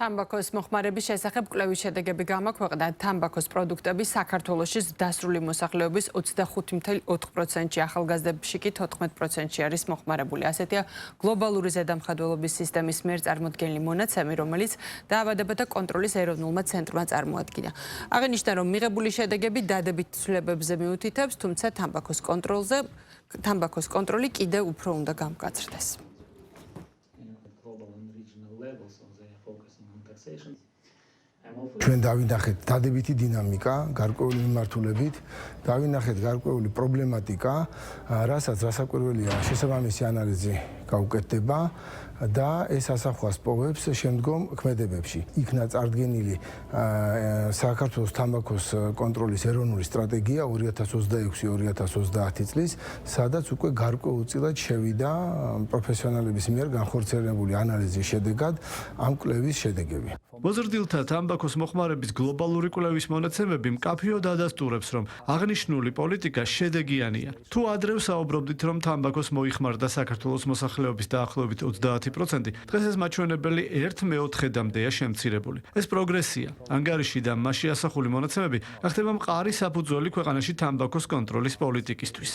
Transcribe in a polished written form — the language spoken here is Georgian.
თამბაქოს მოხმარების შესახებ კვლევის შედეგები გამოქვეყნდა. თამბაქოს პროდუქტების საქართველოში დასრული მოსახლეობის 25.4%-ში, ახალგაზრდებში კი 14%-ში არის მოხმარებული. ასეთია გლობალური ზედამხედველობის სისტემის მიერ წარმოდგენილი მონაცემი, რომელიც დაავადებათა კონტროლის ეროვნულმა ცენტრმა წარმოადგინა. აღინიშნა, რომ მიღებული შედეგები დადებით ცვლილებებზე მიუთითებს, თუმცა თამბაქოს კონტროლი კიდევ უფრო უნდა გამკაცრდეს. ჩვენ დავინახეთ დადებითი დინამიკა, გარკვეული მიმართულებით, დავინახეთ გარკვეული პრობლემატიკა, რასაც რასაკვირველია შესაბამისი ანალიზი გაუკეთდება და ეს ასახვას პოვებს შემდგომ ქმედებებში. იქნა წარდგენილი საქართველოს თამბაქოს კონტროლის ეროვნული სტრატეგია 2026-2030 წლის, სადაც უკვე გარკვეულწილად შევიდა პროფესიონალების მიერ განხორციელებული ანალიზის შედეგად ამ კვლევის შედეგები. მოზრდილთა თამბაქოს მოხმარების გლობალური კვლევის მონაცემები მკაფიოდ ადასტურებს, რომ აღნიშნული პოლიტიკა შედეგიანია. თუ ადრე საუბრობდით, რომ თამბაქოს მოიხმარდა საქართველოს მოსახლეობის დაახლოებით 30%, დღეს ეს მაჩვენებელი 1/4-მდეა შემცირებული. ეს პროგრესია. ანგარიში და მასში ასახული მონაცემები გახდება მყარი საფუძველი ქვეყანაში თამბაქოს კონტროლის პოლიტიკისთვის.